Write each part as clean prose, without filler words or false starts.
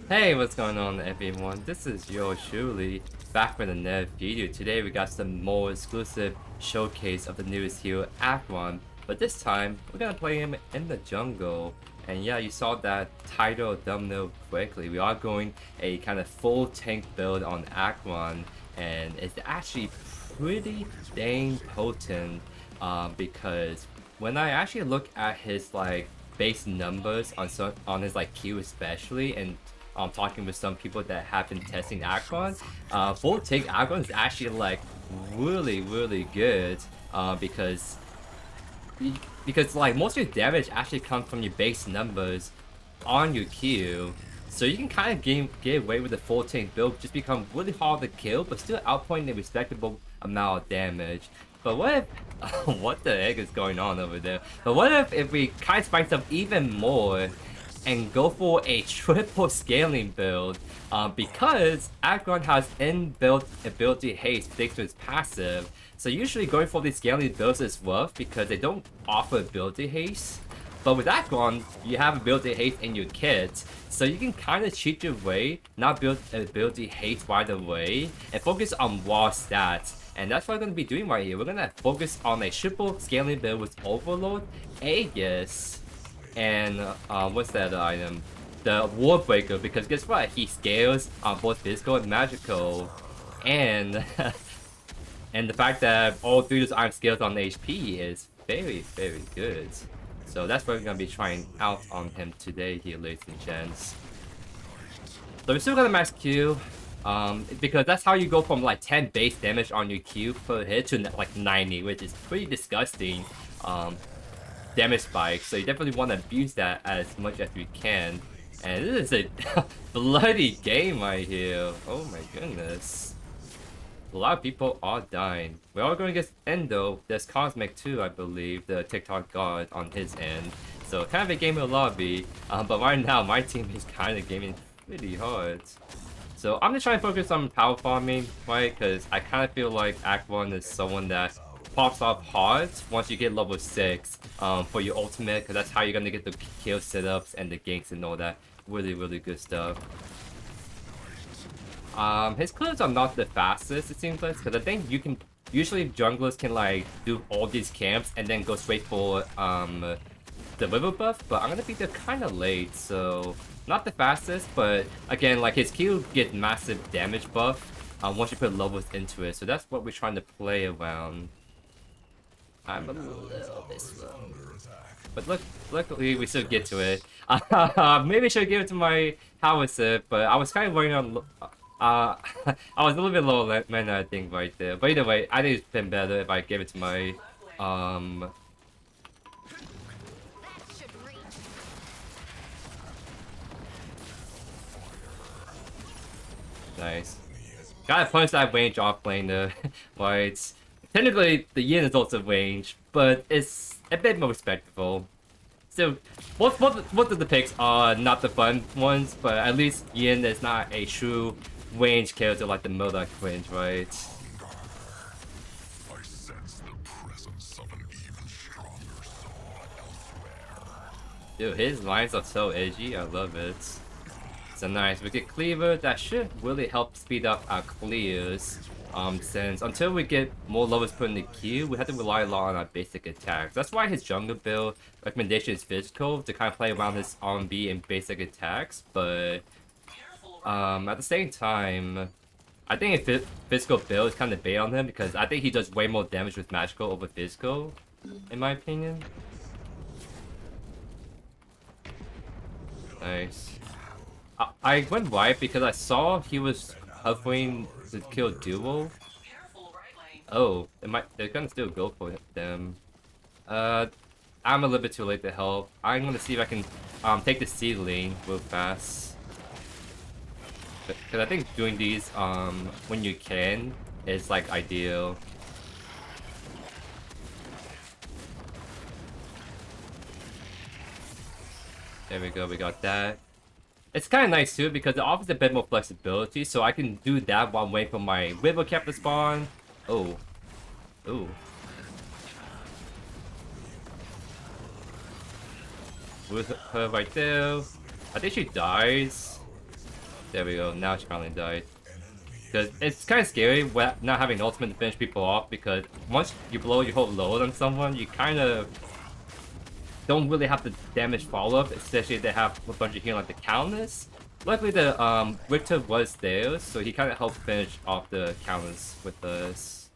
Hey, what's going on everyone? This is JoeYoursTruly back with another video. Today we got some more exclusive showcase of the newest hero, Akeron. But this time, we're gonna play him in the jungle. And yeah, you saw that title thumbnail quickly. We are going a kind of full tank build on Akeron. And it's actually pretty dang potent. Because when I actually look at his like base numbers on his like Q especially, and talking with some people that have been testing Akeron, full take Akeron is actually like really good, because like most of your damage actually comes from your base numbers on your Q. So you can kind of get away with the full tank build, just become really hard to kill, but still outpoint a respectable amount of damage. But what if, what the heck is going on over there? But what if we kind of spice up even more and go for a triple scaling build, because Akeron has inbuilt ability haste thanks to his passive. So usually going for these scaling builds is rough because they don't offer ability haste. But with Akeron, you have ability haste in your kit, so you can kind of cheat your way, not build ability haste right away, and focus on raw stats. And that's what we're going to be doing right here. We're going to focus on a triple scaling build with Overlord, Aegis, and what's that item? The Worldbreaker, because guess what? He scales on both physical and magical. And and the fact that all three of those items scales on HP is very good. So that's what we're gonna be trying out on him today here, ladies and gents. So we still got a max Q, because that's how you go from like 10 base damage on your Q per hit to like 90, which is pretty disgusting damage spike. So you definitely want to abuse that as much as you can. And this is a bloody game right here. Oh my goodness. A lot of people are dying. We're all going against Endo. There's Cosmic too, I believe, the TikTok god on his end. So kind of a game of lobby. But right now, my team is kind of gaming pretty hard. So I'm just trying to focus on power farming, right? Because I kind of feel like Akeron is someone that pops off hard once you get level 6 for your ultimate, because that's how you're going to get the kill setups and the ganks and all that really good stuff. His clears are not the fastest, it seems like, because I think you can usually junglers can like do all these camps and then go straight for the river buff, but I'm gonna be there kind of late, so not the fastest. But again, like his Q gets massive damage buff once you put levels into it, so that's what we're trying to play around. I'm a little bit slow, but luckily we still get to it. Maybe I should give it to my howitzer, but I was kind of worried on. I was a little bit low mana, I think, right there. But either way, I think it's been better if I gave it to my nice. Gotta punch that range off lane there. Right. Technically, the Yin is also range, but it's a bit more respectable. So, both of the picks are not the fun ones, but at least Yin is not a true range character like the Murdoch range, right? I sense the presence of an even stronger soul elsewhere. Dude, his lines are so edgy, I love it. So nice, we get Cleaver, that should really help speed up our clears. Since until we get more levels put in the queue, we have to rely a lot on our basic attacks. That's why his jungle build recommendation is physical, to kind of play around his R&B and basic attacks, but at the same time, I think a physical build is kind of bait on him, because I think he does way more damage with magical over physical, in my opinion. Nice. I went right because I saw he was hovering to kill duo. Oh, they're gonna still go for them. I'm a little bit too late to help. I'm gonna see if I can take the C lane real fast. Because I think doing these when you can is like ideal. There we go, we got that. It's kind of nice too because it offers a bit more flexibility, so I can do that while waiting for my river cap to spawn. Oh. Ooh. With her right there. I think she dies. There we go. Now she finally died. Because it's kind of scary not having an ultimate to finish people off, because once you blow your whole load on someone, you kind of don't really have the damage follow-up, especially if they have a bunch of healing like the Countess. Luckily the Richter was there, so he kind of helped finish off the Countess with us.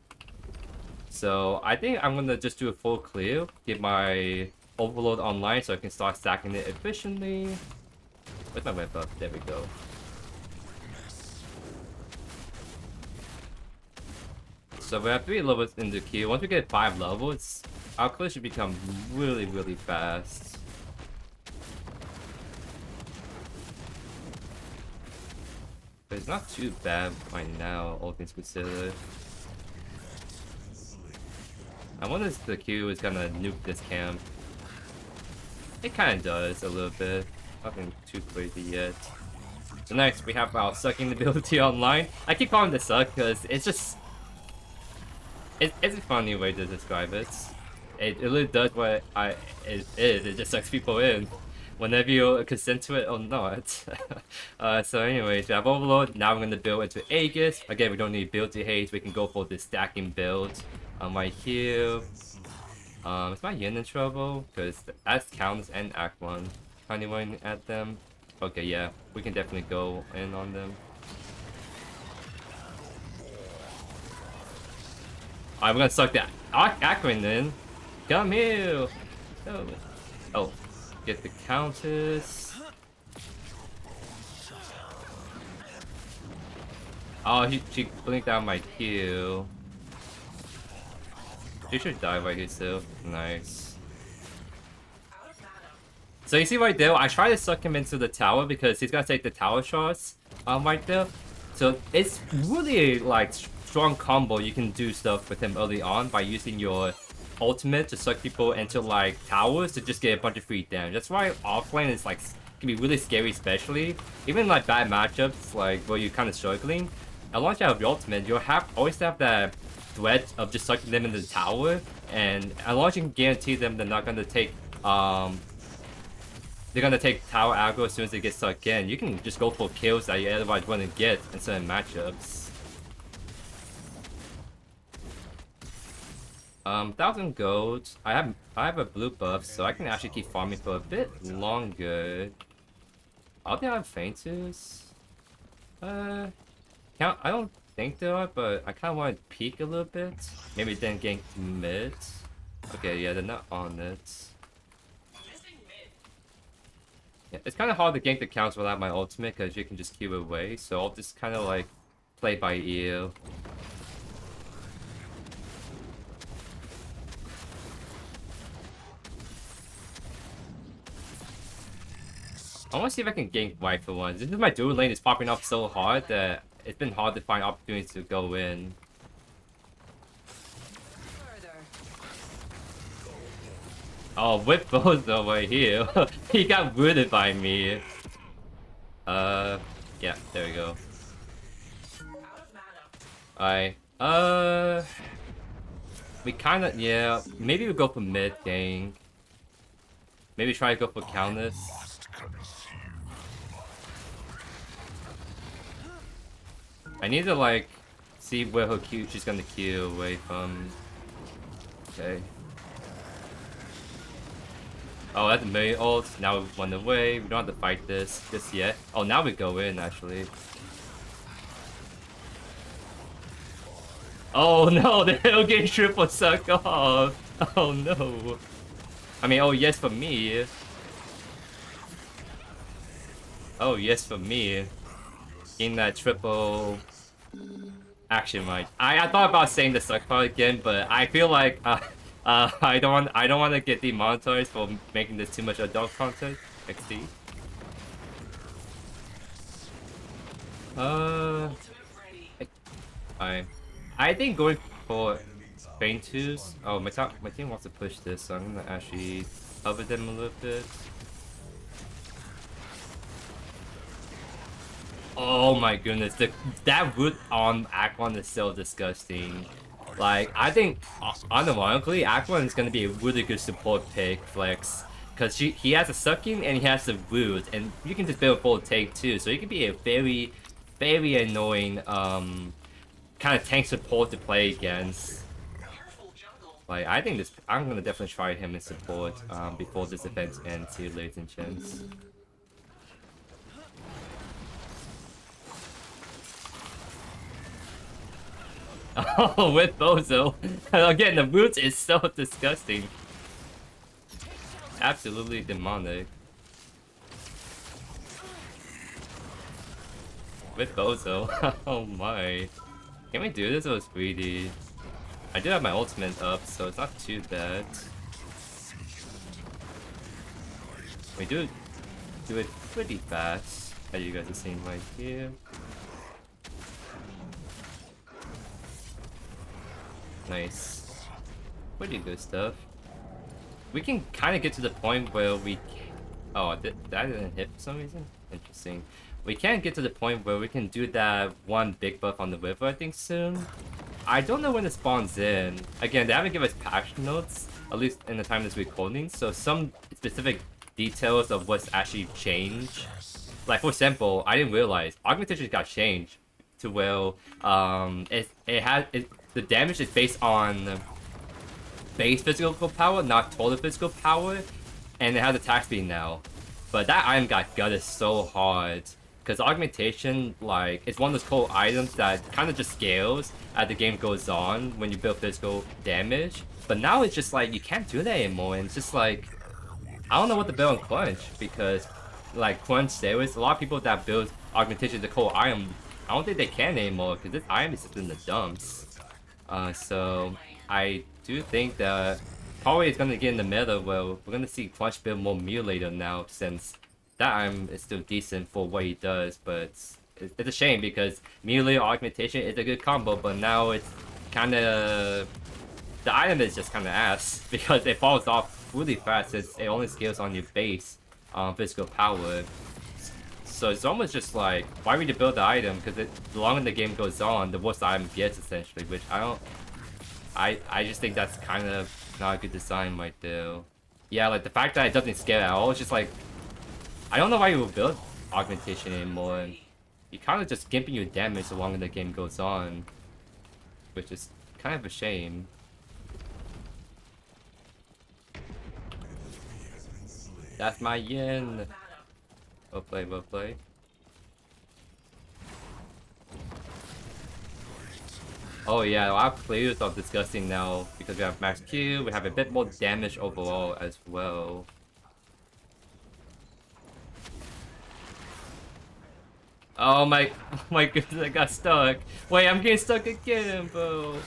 So I think I'm gonna just do a full clear, get my Overlord online so I can start stacking it efficiently. Where's my whip up? There we go. So we have 3 levels in the queue. Once we get 5 levels, our clear should become really, really fast. But it's not too bad right now, all things considered. I wonder if the queue is gonna nuke this camp. It kinda does a little bit. Nothing too crazy yet. So next we have our sucking ability online. I keep calling it suck because it's just... It's a funny way to describe it. It really does what it is. It just sucks people in, whenever you consent to it or not. So anyways, we have Overlord. Now we're gonna build into Aegis. Again, we don't need build to haste. We can go for this stacking build. Right here. Is my Yin in trouble? Because that's Countess and Akeron. Anyone at them? Okay, yeah, we can definitely go in on them. Alright, we're gonna suck that Akeron in. Come here! Oh, get the Countess. Oh, she blinked out my Q. She should die right here still. Nice. So you see right there, I try to suck him into the tower because he's gonna take the tower shots right there. So it's really like strong combo. You can do stuff with him early on by using your ultimate to suck people into like towers to just get a bunch of free damage. That's why offlane is like can be really scary, especially even like bad matchups like where you're kind of struggling. As long as you have your ultimate, you'll always have that threat of just sucking them into the tower, and as long as you can guarantee them they're not gonna take they're gonna take tower aggro as soon as they get sucked in, you can just go for kills that you otherwise wouldn't get in certain matchups. 1,000 gold. I have a blue buff, so I can actually keep farming for a bit longer. I don't think I have Fainters. I don't think there are, but I kind of want to peek a little bit. Maybe then gank mid. Okay, yeah, they're not on it. Yeah, it's kind of hard to gank the counts without my ultimate because you can just queue away. So I'll just kind of like play by ear. I want to see if I can gank white for once. This is my dual lane is popping up so hard that it's been hard to find opportunities to go in. Oh, whip both over here. He got wounded by me. Yeah, there we go. Alright, we kinda, yeah, maybe we'll go for mid gang. Maybe try to go for Countess. I need to like see where her Q she's gonna Q away from. Okay. Oh, that's a million ult. Now we run away. We don't have to fight this just yet. Oh, now we go in actually. Oh no, they'll get triple sucked off. Oh no. I mean, oh yes for me. Oh yes for me. In that triple action mic. I thought about saying the suck part again, but I feel like I don't want to get demonetized for making this too much adult content. XD. I think going for Fainters. Oh, my team wants to push this, so I'm gonna actually cover them a little bit. Oh my goodness, that root on Akeron is so disgusting. Like, I think, unironically, Akeron is gonna be a really good support pick flex. Because he has a sucking and he has the root, and you can just build full tank too, so he can be a very, very annoying kind of tank support to play against. Like, I think this, I'm gonna definitely try him in support before this event ends here, ladies and gents. Oh, with Bozo. Again, the roots is so disgusting. Absolutely demonic. With Bozo. Oh my. Can we do this? It was greedy. I do have my ultimate up, so it's not too bad. We do it pretty fast, as you guys are seeing right here. Nice. Pretty good stuff. We can kind of get to the point where we... Oh, that didn't hit for some reason? Interesting. We can get to the point where we can do that one big buff on the river, I think, soon. I don't know when it spawns in. Again, they haven't given us patch notes, at least in the time this recording, so some specific details of what's actually changed. Like, for example, I didn't realize Augmentation got changed to where the damage is based on base physical power, not total physical power, and it has attack speed now. But that item got gutted so hard. Because Augmentation, like, it's one of those cool items that kind of just scales as the game goes on when you build physical damage. But now it's just like, you can't do that anymore, and it's just like, I don't know what to build on Crunch, because, like, Crunch, there was a lot of people that build Augmentation as a cool item. I don't think they can anymore, because this item is just in the dumps. So, I do think that probably it's going to get in the meta where we're going to see Crunch build more Mutilator now, since that item is still decent for what he does, but it's a shame because Mutilator Augmentation is a good combo, but now it's kind of... The item is just kind of ass, because it falls off really fast since it only scales on your base physical power. So it's almost just like, why would you build the item? Because the longer the game goes on, the worse the item gets, essentially, which I don't... I just think that's kind of not a good design right there. Yeah, like the fact that it doesn't scale at all, it's just like... I don't know why you would build Augmentation anymore. You kind of just gimping your damage the longer the game goes on, which is kind of a shame. That's my yin. Well played, well played. Oh yeah, our players are disgusting now because we have max Q, we have a bit more damage overall as well. Oh my goodness, I got stuck. Wait, I'm getting stuck again, bro.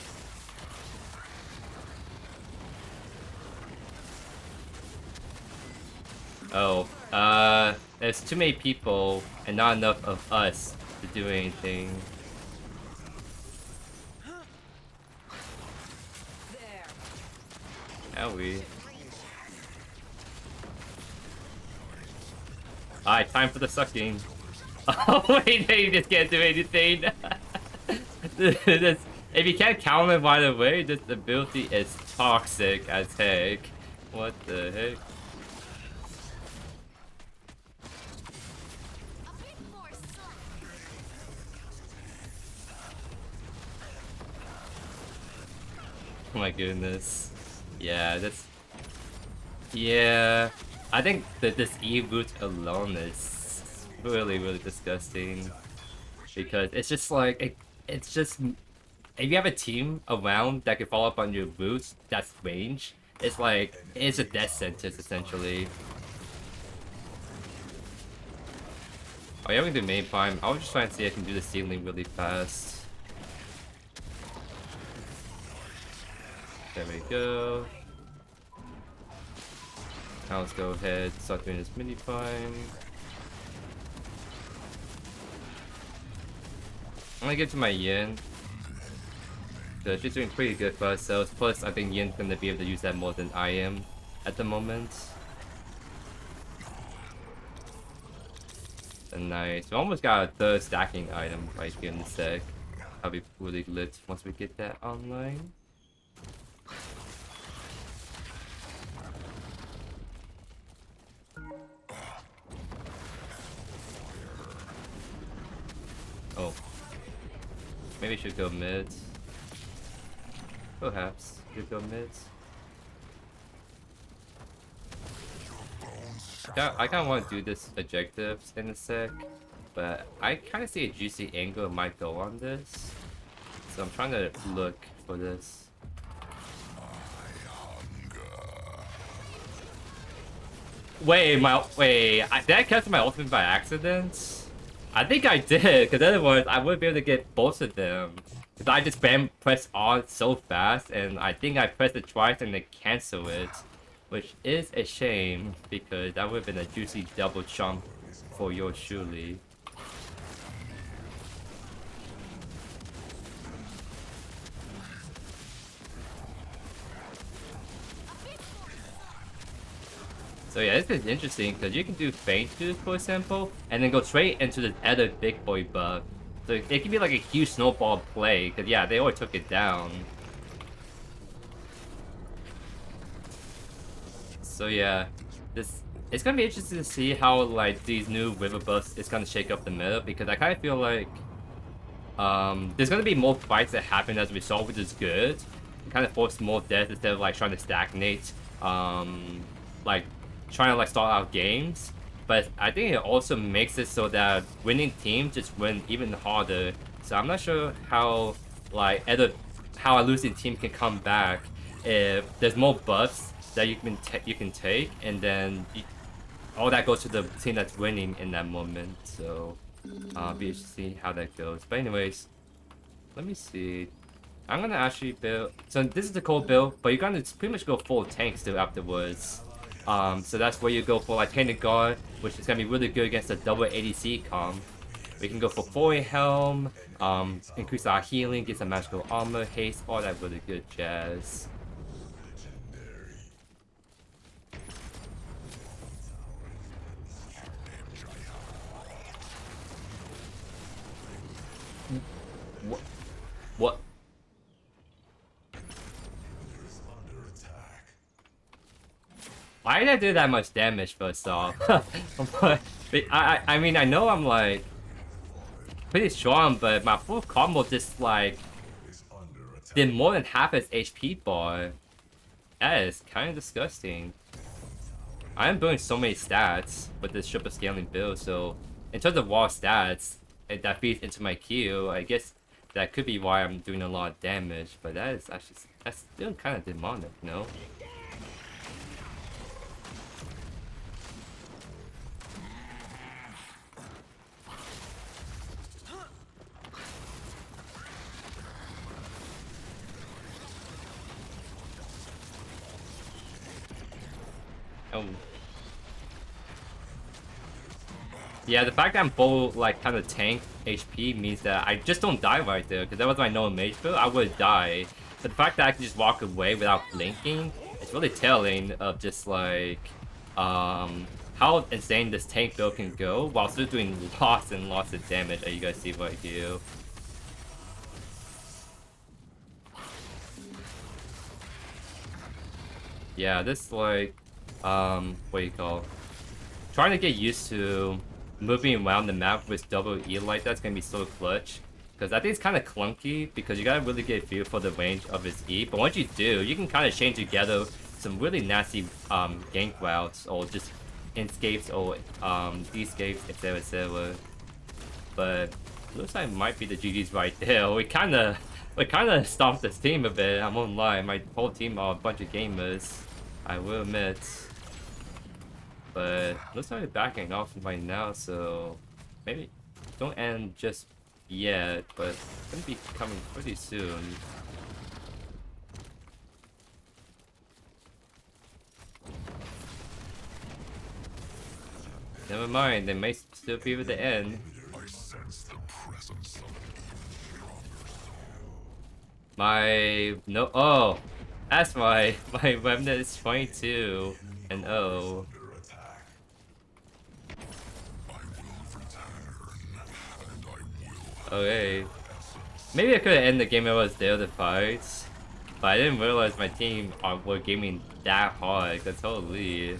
Oh, there's too many people and not enough of us to do anything. Are we? Alright, time for the sucking. Oh wait, you just can't do anything. If you can't counter it right away, this ability is toxic as heck. What the heck? Oh my goodness. Yeah, that's... Yeah, I think that this E-root alone is really, really disgusting. Because it's just like, it's just... If you have a team around that can follow up on your roots, that's range, it's like, it's a death sentence, essentially. Oh yeah, we can do main prime. I was just trying to see if I can do the ceiling really fast. There we go. Now let's go ahead, start doing this mini prime. I'm gonna get to my yin. So she's doing pretty good for ourselves. Plus, I think Yin's gonna be able to use that more than I am at the moment. And nice. We almost got a third stacking item right here in the sec. I'll be really lit once we get that online. Oh. Maybe we should go mid. Perhaps. Should go mid. I kinda wanna do this objectives in a sec. But I kinda see a juicy angle might go on this. So I'm trying to look for this. Wait, did I cast my ultimate by accident? I think I did, because otherwise I wouldn't be able to get both of them. Because I just press on so fast, and I think I pressed it twice and then cancel it. Which is a shame, because that would have been a juicy double chomp for JoeYoursTruly. So yeah, this is interesting because you can do Feint Tooth, for example, and then go straight into the other big boy buff. So it can be like a huge snowball play, because yeah, they already took it down. So yeah, it's gonna be interesting to see how like these new river buffs is gonna shake up the meta, because I kind of feel like there's gonna be more fights that happen as a result, which is good. It kind of force more death instead of like trying to stagnate, like trying to like start out games. But I think it also makes it so that winning teams just win even harder. So I'm not sure how like how a losing team can come back if there's more buffs that you can take, and then all that goes to the team that's winning in that moment. So be interested to see how that goes. But anyways, let me see. I'm gonna actually build. So this is the cold build, but you're gonna pretty much go full tank still afterwards. So that's where you go for like Tainted Guard, which is gonna be really good against a double ADC comp. We can go for 4 Helm, increase our healing, get some magical armor, haste, all that really good jazz. What? Why did I do that much damage first off? I mean, I know I'm like pretty strong, but my full combo just like did more than half its HP bar. That is kind of disgusting. I am building so many stats with this triple scaling build, so in terms of raw stats, that feeds into my Q. I guess that could be why I'm doing a lot of damage, but that's still kind of demonic, no? Oh. Yeah, the fact that I'm full, like, kind of tank HP means that I just don't die right there, because that was my known mage build, I would die. But the fact that I can just walk away without blinking, it's really telling of just, like, how insane this tank build can go, while still doing lots and lots of damage, as you guys see right here. Yeah, this, like, what do you call? Trying to get used to moving around the map with double E like that's gonna be so clutch. Because I think it's kind of clunky, because you gotta really get a feel for the range of his E. But once you do, you can kind of chain together some really nasty gank routes, or just escapes, or escapes, etc. But looks like it might be the GG's right there. We kind of stomped this team a bit. I won't lie, my whole team are a bunch of gamers, I will admit. But looks like we're backing off right now, so maybe don't end just yet, but it's gonna be coming pretty soon. Never mind, they may still be with the end. I sense the presence of Oh, that's my remnant is 22 and oh. Okay. Maybe I could have ended the game if I was there to fight. But I didn't realize my team were gaming that hard, because holy.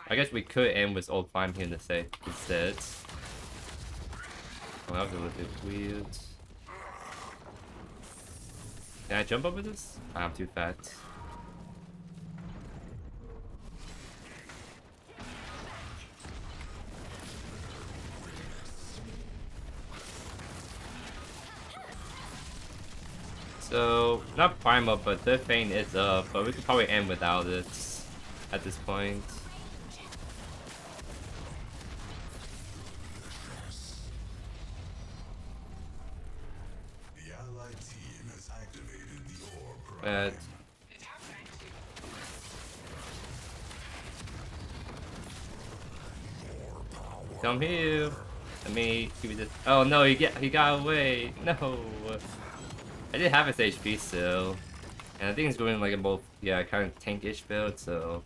I guess we could end with old Prime here in the set instead. Oh, that was a little bit weird. Can I jump over this? I'm too fat. So, not Primal, but the Fane is up, but we could probably end without it at this point. The allied team has activated the orb. But come here. Let me give you this. Oh no, he got away. No. I did have his HP still. And I think he's going like a both, yeah, kind of tankish build, so.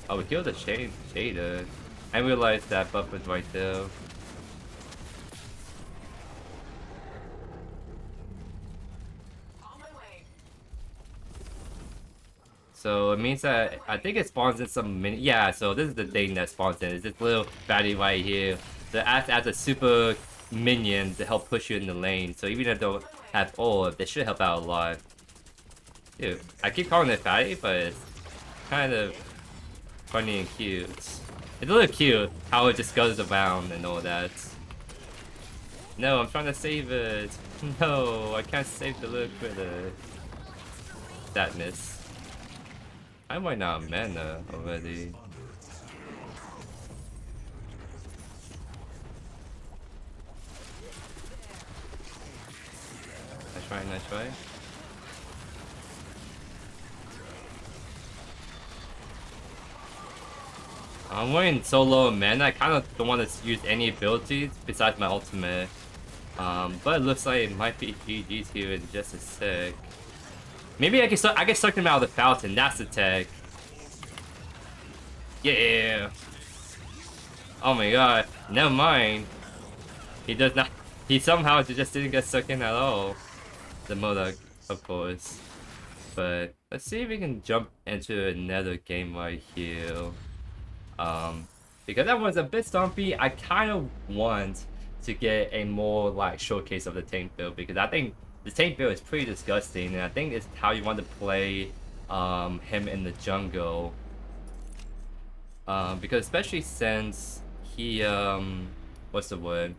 Oh, we killed the Shader. I realized that buff was right there. So it means that I think it spawns in some mini. Yeah, so this is the thing that spawns in. It's this little baddie right here that acts as a super minion to help push you in the lane. So even if they don't have orb, they should help out a lot. Dude, I keep calling it fatty, but it's kind of funny and cute. It's a little cute how it just goes around and all that. No, I'm trying to save it. No, I can't save the little critter. That miss. I might not have mana already. Nice try. I'm running so low on mana, I kind of don't want to use any abilities besides my ultimate. But it looks like it might be GG's here in just a sec. Maybe I can suck him out of the fountain. That's the tech. Yeah. Oh my god. Never mind. He does not. He somehow just didn't get sucked in at all. The Modak, of course. But let's see if we can jump into another game right here. Because that was a bit stumpy. I kind of want to get a more like showcase of the tank build because I think the tank build is pretty disgusting, and I think it's how you want to play him in the jungle. Because especially since he what's the word?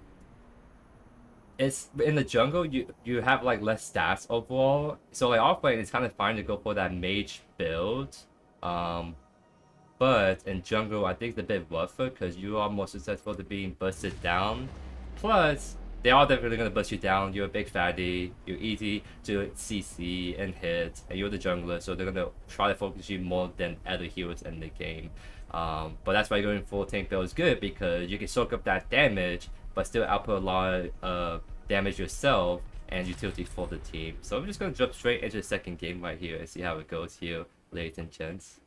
It's in the jungle you have like less stats overall. So like offlane it's kind of fine to go for that mage build. But in jungle I think it's a bit rougher because you are more susceptible to being busted down. Plus they are definitely going to bust you down. You're a big fatty, you're easy to CC and hit, and you're the jungler, so they're going to try to focus you more than other heroes in the game. But that's why going full tank build is good, because you can soak up that damage, but still output a lot of damage yourself and utility for the team. So I'm just going to jump straight into the second game right here and see how it goes here, ladies and gents.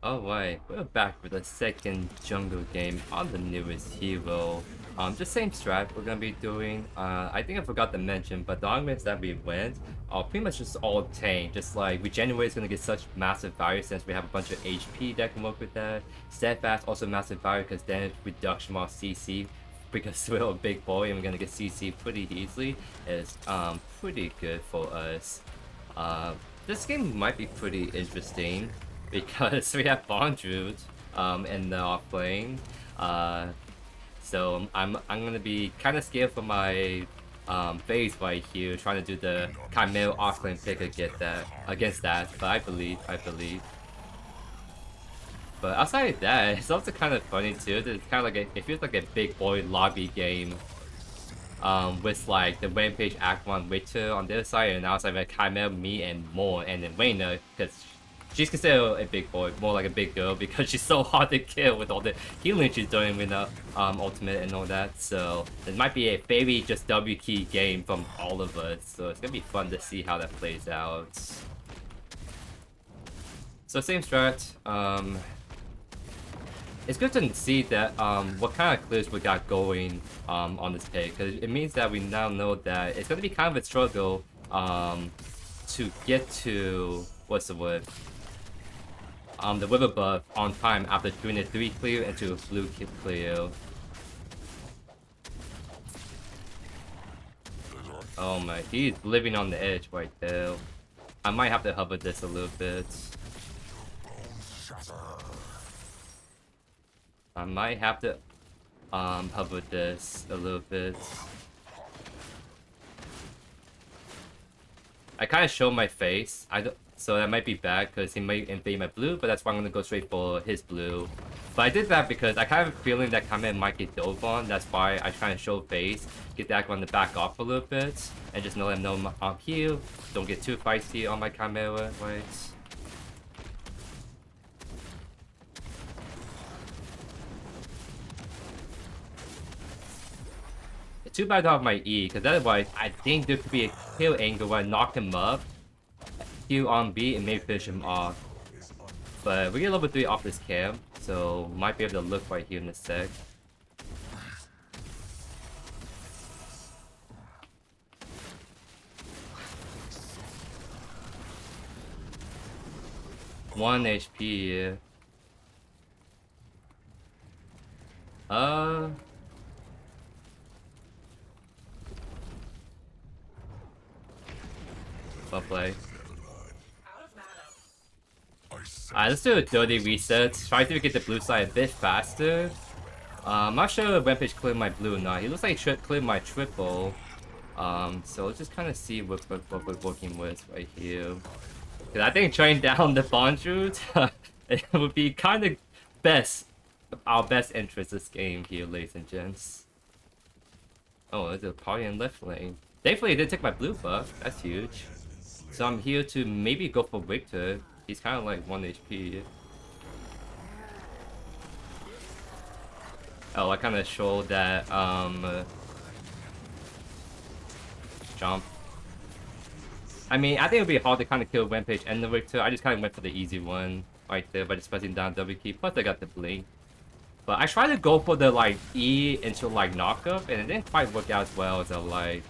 Alright, we're back with the second jungle game on the newest hero. Just same strat we're gonna be doing. I think I forgot to mention, but the augments that we went are pretty much just all tank. Just like Regenerator is gonna get such massive value since we have a bunch of HP that can work with that. Steadfast also massive value because damage reduction while CC, because we're a big boy and we're gonna get CC pretty easily, is pretty good for us. This game might be pretty interesting because we have Bondroot in the off lane. So I'm gonna be kind of scared for my phase right here, trying to do the Chimera offlane pick against that. But I believe. But outside of that, it's also kind of funny too. It's kind of like it feels like a big boy lobby game. With like the Rampage Akeron Witcher on their side, and outside like Chimera, me, and more, and then Reina, because she's considered a big boy, more like a big girl, because she's so hard to kill with all the healing she's doing with the ultimate and all that. So it might be a very just W key game from all of us. So it's gonna be fun to see how that plays out. So same strat. It's good to see that what kind of clears we got going on this pick, because it means that we now know that it's gonna be kind of a struggle to get to what's the word? The wither buff on time after doing a 3 clear into a blue clear. Oh my, he's living on the edge right there. I might have to hover this a little bit. I might have to hover this a little bit. I kind of show my face. So that might be bad because he might invade my blue, but that's why I'm gonna go straight for his blue. But I did that because I kind of have a feeling that Kame might get dove on. That's why I try and show face, get the Akeron to back off a little bit, and just let him know I'm here. Don't get too feisty on my Chimera, right? Too bad I don't have my E, because otherwise I think there could be a kill angle where I knock him up, heal on B, and maybe finish him off. But we get level 3 off this camp, so might be able to look right here in a sec. One HP, yeah. Well played. Alright, let's do a 30 reset. Try to get the blue side a bit faster. I'm not sure if Rampage cleared my blue or not. He looks like he cleared my triple. So let's just kind of see what we're working with right here. Because I think trying down the bond route it would be kind of our best interest this game here, ladies and gents. Oh, there's a party in left lane. Thankfully, he did take my blue buff. That's huge. So I'm here to maybe go for Victor. He's kind of like 1 HP. Oh, I kind of showed that, jump. I mean, I think it would be hard to kind of kill Rampage and the Victor. I just kind of went for the easy one right there by just pressing down W key. Plus, I got the blink. But I tried to go for the, like, E into, like, knockup, and it didn't quite work out as well as I like.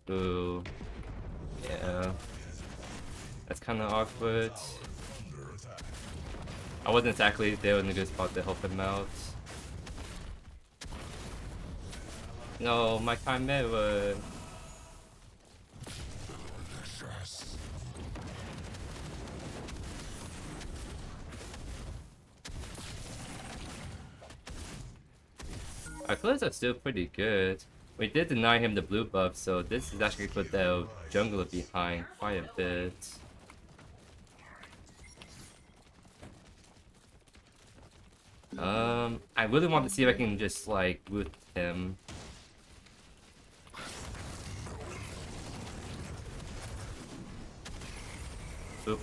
Ooh. Yeah. That's kind of awkward. I wasn't exactly there in a good spot to help him out. No, my Chimera. Our clothes are still pretty good. We did deny him the blue buff, so this is actually put the jungler behind quite a bit. I really want to see if I can just like root him. Oop.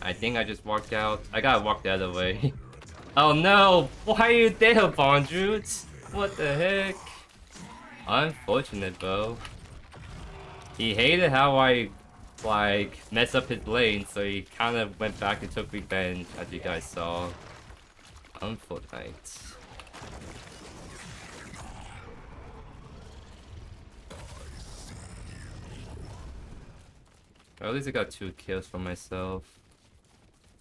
I think I just walked out. I gotta walk the other way. Oh no! Why are you there, Bondroot? What the heck? Unfortunate, bro. He hated how I, like, messed up his lane, so he kind of went back and took revenge, as you guys saw. Unfortunate. Well, at least I got 2 kills for myself.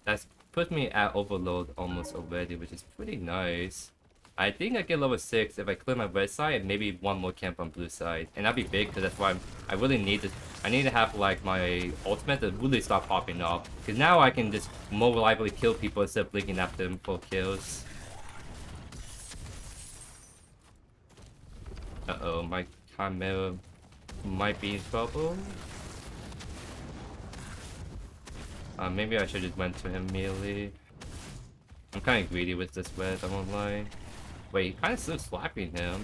That's put me at Overlord almost already, which is pretty nice. I think I get level 6 if I clear my red side and maybe 1 more camp on blue side. And that'd be big because that's why I really need to. I need to have like my ultimate to really start popping off. Because now I can just more reliably kill people instead of blinking after them for kills. Uh-oh, my Chimera might be in trouble. Maybe I should just went to him immediately. I'm kind of greedy with this red, I won't lie. Wait, he kind of still slapping him.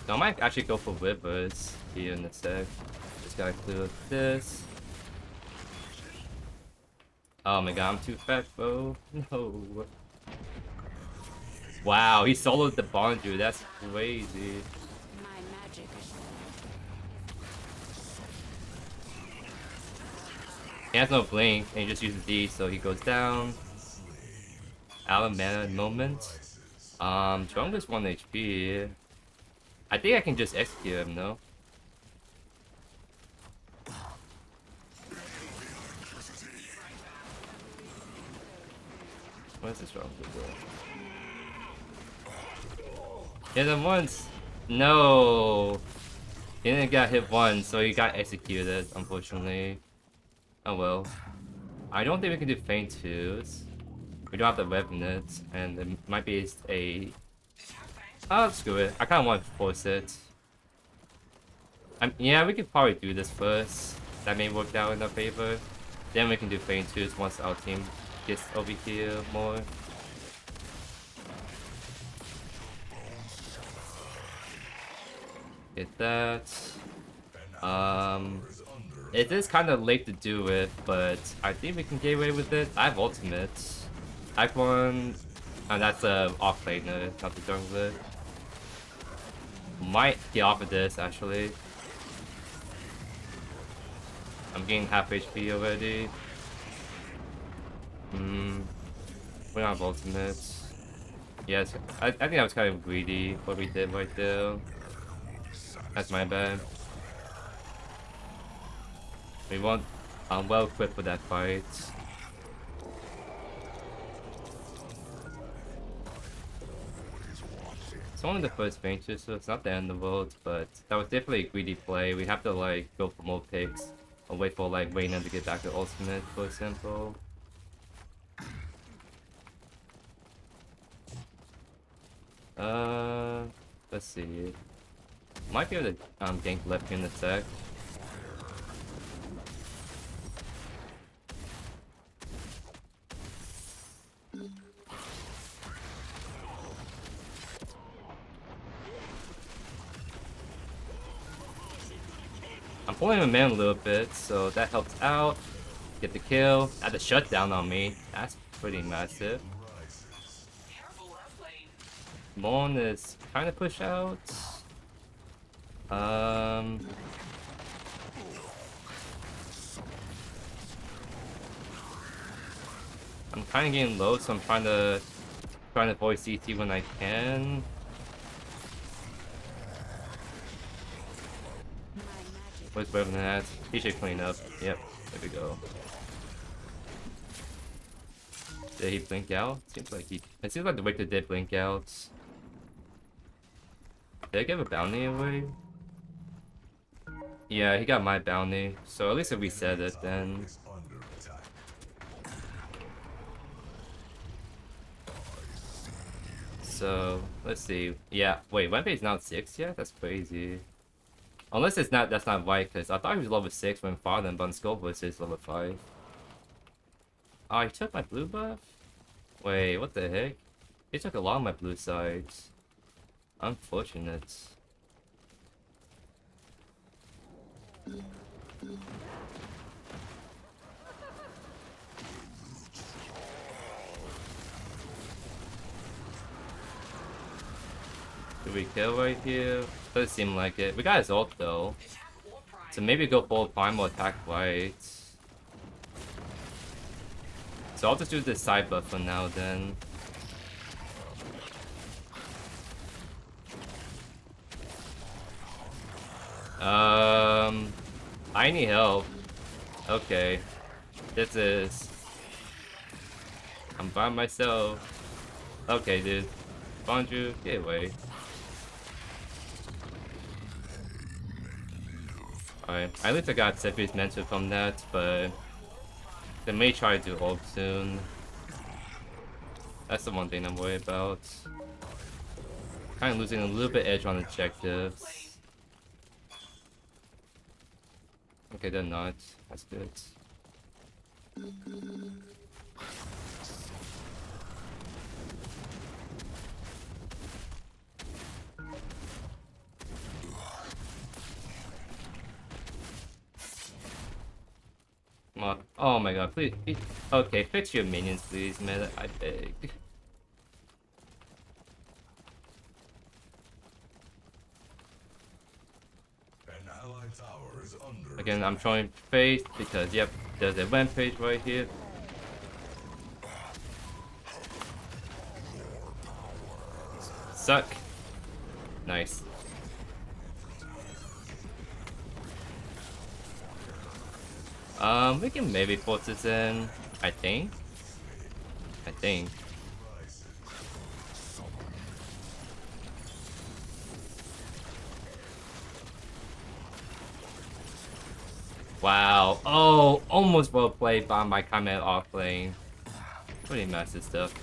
So I might actually go for Rivers here in a sec. Just gotta clear this. Oh my god, I'm too fat, bro. No. Wow, he soloed the Bonju. That's crazy. He has no blink, and he just uses D, so he goes down. Out of mana at the moment. Jungler's 1 HP. I think I can just execute him, no? What is this wrong with hit him once! No! He didn't get hit once, so he got executed, unfortunately. Oh well. I don't think we can do feint twos. We don't have the Revenant, and it might be a... Oh, screw it. I kind of want to force it. Yeah, we could probably do this first. That may work out in our favor. Then we can do feint twos once our team gets over here more. Get that. It is kind of late to do it, but I think we can get away with it. I have ultimate. Akeron, and that's a off-laner, not the jungler. Might get off of this actually. I'm getting half HP already. We don't have ultimate. Yes, I think I was kind of greedy what we did right there. That's my bad. We weren't well equipped for that fight. It's only the first venture, so it's not the end of the world, but that was definitely a greedy play. We have to like go for more picks or wait for like Reyna to get back to ultimate, for example. Let's see. Might be able to gank left in the tech. I'm pulling him in a little bit, so that helps out. Get the kill. Had the shutdown on me. That's pretty massive. Mon is kind of push out. I'm kind of getting low, so I'm trying to avoid CT when I can. Where's Revenant at? He should clean up. Yep, there we go. Did he blink out? Seems like he. It seems like the Victor did blink out. Did I give a bounty away? Yeah, he got my bounty. So at least if we reset it then. So let's see. Yeah, wait, Wenpei is now 6 yet? That's crazy. Unless it's not, that's not right, because I thought he was level 6 when Father, but on Skullverse is level 5. Oh, he took my blue buff? Wait, what the heck? He took a lot of my blue sides. Unfortunate. Did we kill right here? Doesn't seem like it. We got his ult though. So maybe go full primal attack right. So I'll just do this side buff for now then. I need help. Okay. This is... I'm by myself. Okay, dude. Found you. Get away. Alright. At least I got Saphir's Mantle from that, but... They may try to ult soon. That's the one thing I'm worried about. Kind of losing a little bit edge on objectives. Okay, they're not. That's good. Come on. Oh my god, please. Okay, fix your minions, please, man. I beg. Again, I'm trying face because, yep, There's a rampage right here. Suck. Nice. We can maybe put this in. I think. Wow. Oh, almost well played by my comment off lane. Pretty massive stuff.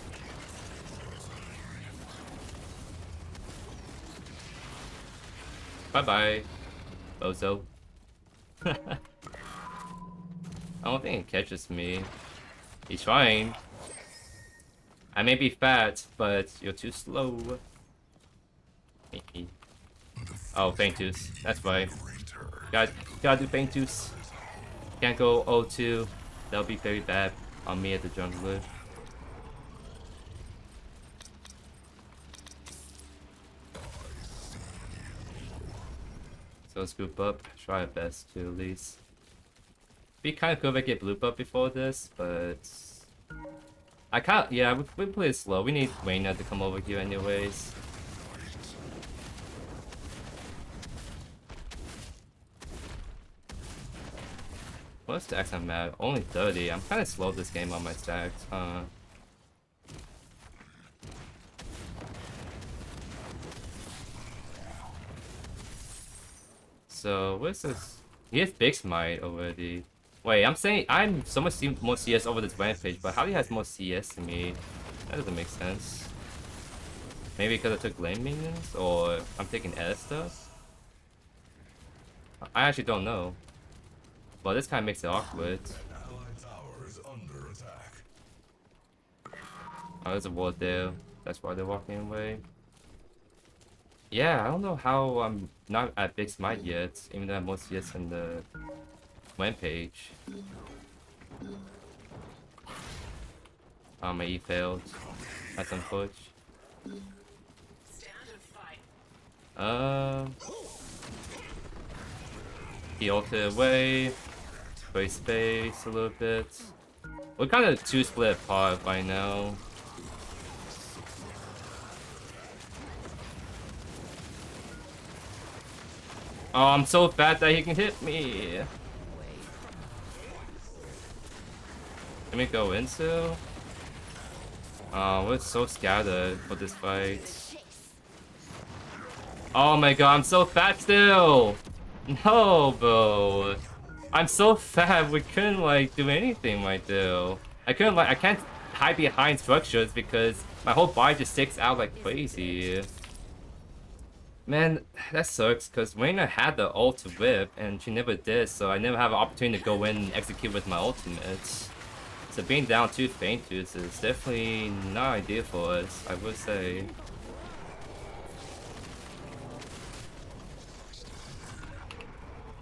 Bye bye, Bozo. I don't think it catches me. He's trying. I may be fat, but you're too slow. Oh, Paintus. That's right. Gotta do Paintus. Can't go O2. That'll be very bad on me at the jungler. So let's group up. Try our best to at least. Be kind of cool if I get blue up before this, but I can't. Yeah, we play it slow. We need Wayna to come over here anyways. What stacks I'm at? Only 30. I'm kind of slow this game on my stacks, huh? So what's this? He has big smite already. Wait, I'm saying I'm so much more CS over this rampage, but how he has more CS than me? That doesn't make sense. Maybe because I took lane minions, or I'm taking S stuff. I actually don't know. Well, this kind of makes it awkward. Oh, there's a ward there. That's why they're walking away. Yeah, I don't know how I'm not at big smite yet, even though I have more CS in the rampage. Oh, my E failed. That's unfortunate. He ulted away. Play space a little bit. We're kind of two split apart right now. Oh, I'm so fat that he can hit me. Let me go into. Oh, we're so scattered for this fight. Oh my god, I'm so fat still. No, bro. I'm so fat. We couldn't like do anything right there. I can't hide behind structures because my whole body just sticks out like crazy. Man, that sucks because Wayna had the ult to whip and she never did, so I never have an opportunity to go in and execute with my ultimate. So being down 2 Faintus is definitely not ideal for us, I would say.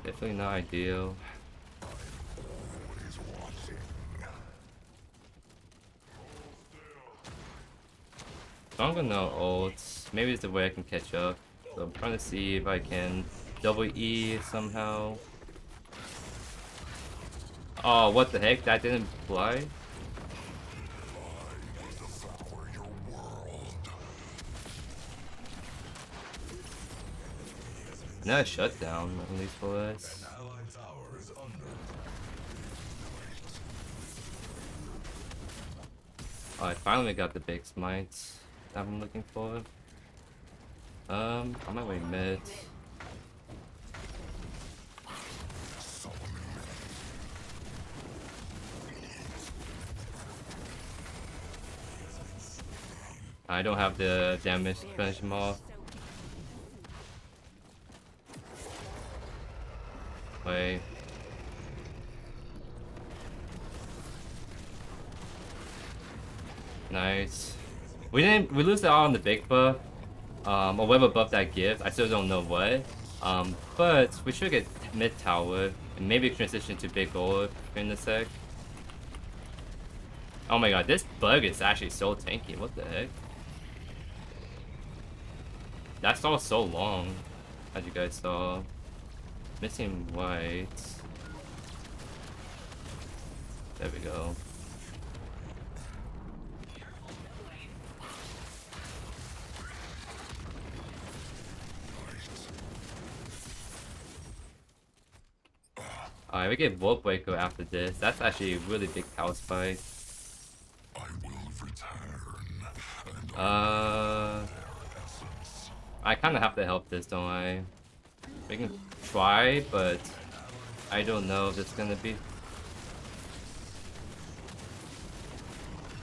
Definitely not ideal. So I'm gonna ult. Maybe it's the way I can catch up. So I'm trying to see if I can double E somehow. Oh, what the heck? That didn't fly? Another shutdown, at least for us. Oh, I finally got the big smites that I'm looking for. On my way mid. I don't have the damage to finish him off. Wait. Nice. We lose it all on the big buff. Or whatever buff that gives. I still don't know what. But we should get mid tower and maybe transition to big orb in a sec. Oh my god, this bug is actually so tanky. What the heck? That's all so long, as you guys saw. Missing white. There we go. Alright, we get Worldbreaker after this. That's actually a really big power spike. I will return. I kind of have to help this, don't I? We can try, but I don't know if it's gonna be.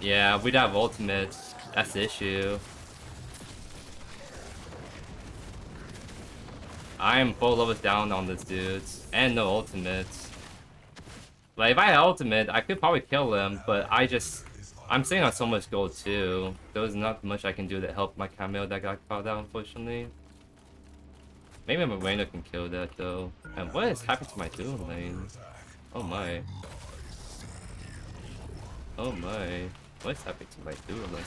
Yeah, we'd have ultimate. That's the issue. I am 4 levels down on this dude, and no ultimate. Like, if I had ultimate, I could probably kill him, but I'm sitting on so much gold too. There's not much I can do to help my cameo that got caught out, unfortunately. Maybe my Reina can kill that though. And what is happening to my dual lane? Oh my. Oh my. What's happening to my dual lane?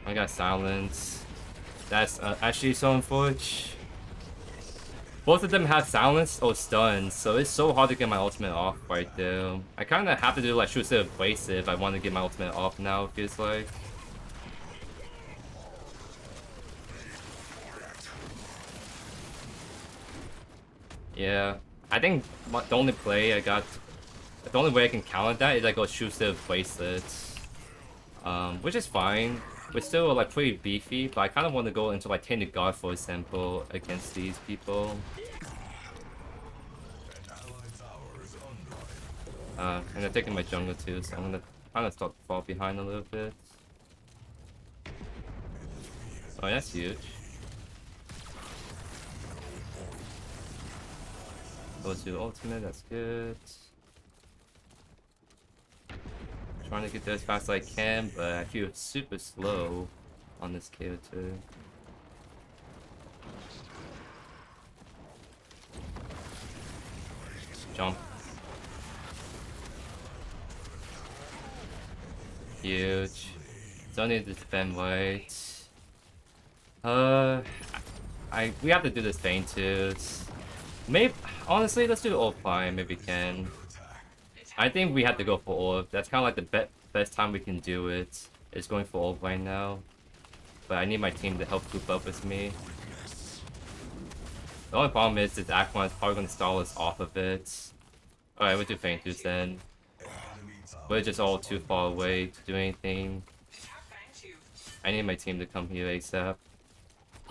I got silence. That's actually so unfortunate. Both of them have silence or stuns, so it's so hard to get my ultimate off right there. I kind of have to do like shoot instead of abrasive if I want to get my ultimate off now, it feels like. Yeah, I think the only way I can counter that is I go shoot instead of bracelets. Which is fine. We're still like pretty beefy, but I kind of want to go into like Tainted God for example against these people. And they're taking my jungle too, so I'm gonna kind of start to fall behind a little bit. Oh, that's huge. Go to the ultimate, that's good. Trying to get there as fast as I can, but I feel super slow on this character. Jump. Huge. Don't need to defend right. We have to do this Tainted. Maybe honestly, let's do ult climb if we can. I think we have to go for orb. That's kind of like the best time we can do it. Is going for orb right now. But I need my team to help group up with me. The only problem is this Akeron is probably going to stall us off of it. Alright, we'll do Fainters then. We're just all too far away to do anything. I need my team to come here ASAP.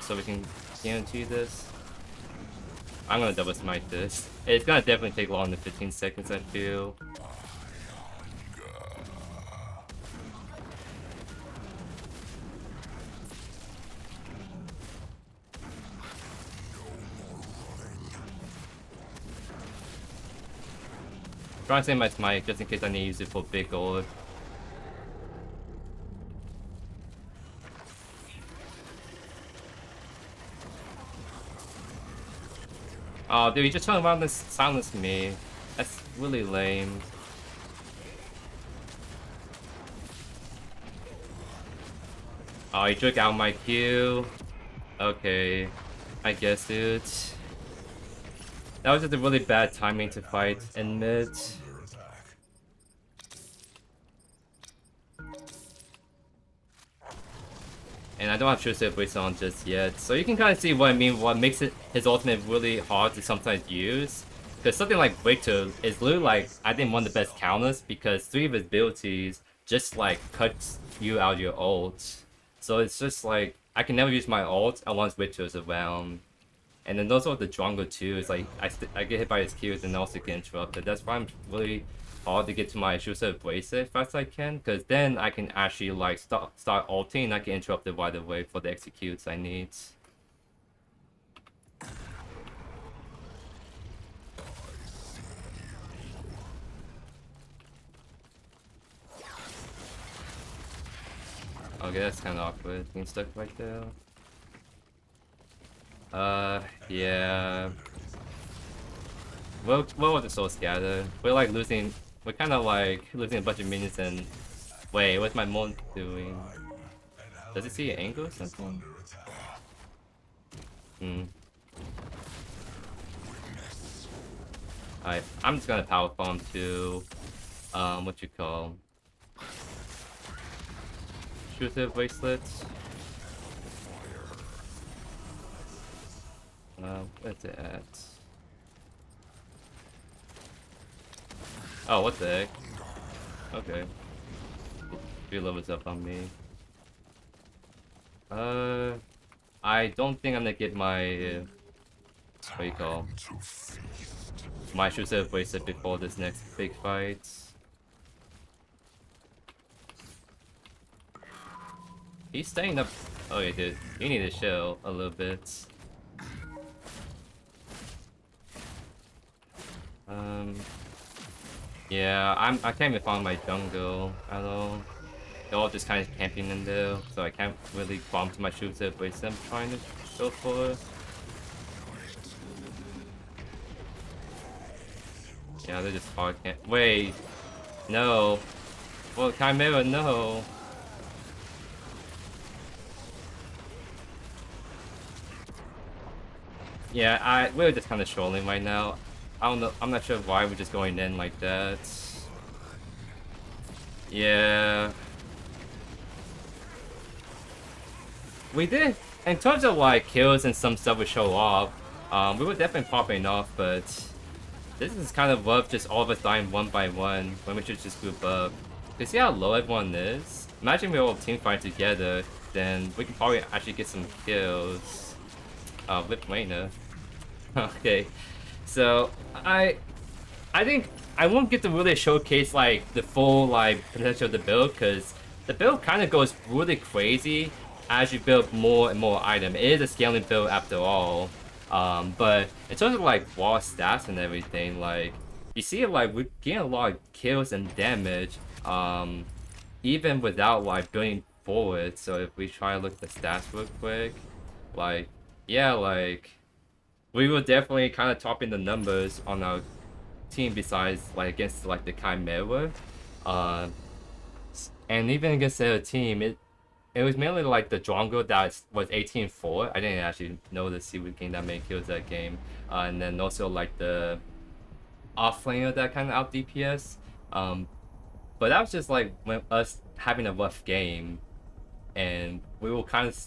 So we can guarantee this. I'm gonna double smite this. It's gonna definitely take longer than 15 seconds, I feel. Trying to save my smite just in case I need to use it for big gold. Oh, dude, you just turned around and silenced me. That's really lame. Oh, he took out my Q. Okay. I guess, dude. That was just a really bad timing to fight in mid. And I don't have True Celebration on just yet. So you can kind of see what I mean, what makes his ultimate really hard to sometimes use. Because something like Breakthrough is literally like, I think one of the best counters because 3 of his abilities just like cuts you out of your ult. So it's just like, I can never use my ult unless Breakthrough is around. And then also the jungle too, is like, I get hit by his Qs and also get interrupted. That's why I'm really hard to get to my Shusa Bracelet as fast as I can, because then I can actually like start ulting and I can interrupt it right away for the executes I need. Okay, that's kind of awkward, being stuck right there. Yeah. Well, with the Soul Scatter, we're like losing. We're kind of like losing a bunch of minions and. Wait, what's my Mon doing? Does it see an angle or something? Hmm. Alright, I'm just gonna power farm to what you call shooter bracelets. Where's it at? Oh, what the heck? Okay. 3 levels up on me. I don't think I'm gonna get my what do you call my shooter bracelet before this next big fight. He's staying up. Okay, dude, you need to chill a little bit. Yeah, I can't even find my jungle at all. They're all just kind of camping in there, so I can't really farm to my shooter bracelet I'm trying to go for. Yeah, they're just hard camp. Wait, no. Well, Chimera, no. Yeah, we're just kind of trolling right now. I don't know. I'm not sure why we're just going in like that. Yeah. We did. In terms of like kills and some stuff we show off, we were definitely popping off, but this is kind of rough, just all of us dying one by one when we should just group up. You see how low everyone is? Imagine we all team fight together, then we can probably actually get some kills. With Lena. Okay, so I think I won't get to really showcase like the full like potential of the build, because the build kind of goes really crazy as you build more and more items. It is a scaling build after all. But in terms of like raw stats and everything, like you see like we're getting a lot of kills and damage, even without like building forward. So if we try to look at the stats real quick, like yeah, like we were definitely kind of topping the numbers on our team besides like against like the Chimera. Uh, and even against the other team, it was mainly like the jungle that was 18-4. I didn't actually notice he would gain that many kills that game. And then also like the offlaner that kind of out DPS. But that was just like when us having a rough game, and we were kind of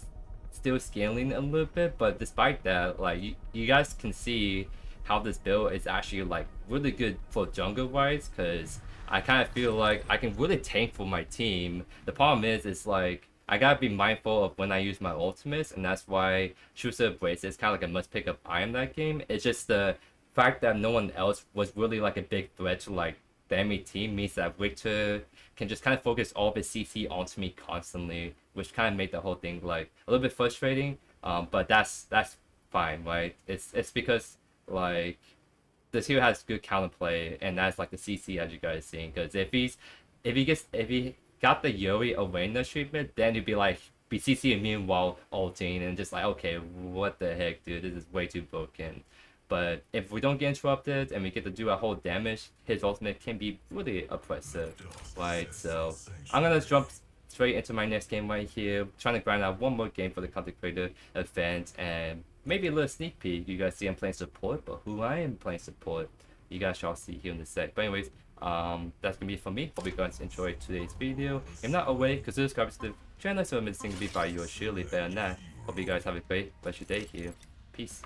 still scaling a little bit. But despite that, like you guys can see how this build is actually like really good for jungle wise, because I kind of feel like I can really tank for my team. The problem is like I gotta be mindful of when I use my ultimates, and that's why Shooter Brace is kind of like a must pick up item that game. It's just the fact that no one else was really like a big threat to like the enemy team means that Victor can just kind of focus all of his CC onto me constantly, which kind of made the whole thing like a little bit frustrating. But that's fine, right? It's because like this hero has good counterplay, and that's like the CC as you guys seeing. Because if he got the Yuri awareness treatment, then he'd be like be CC immune while ulting, and just like, okay, what the heck, dude, this is way too broken. But if we don't get interrupted and we get to do a whole damage, his ultimate can be really oppressive, right? So I'm gonna jump straight into my next game right here, trying to grind out one more game for the content creator event, and maybe a little sneak peek. You guys see I'm playing support, but who I am playing support, you guys shall see here in a sec. But anyways, that's gonna be it for me. Hope you guys enjoyed today's video. If not away, consider subscribing to the channel so I'm missing to be by yours truly. Better than that, hope you guys have a great rest of your day here. Peace.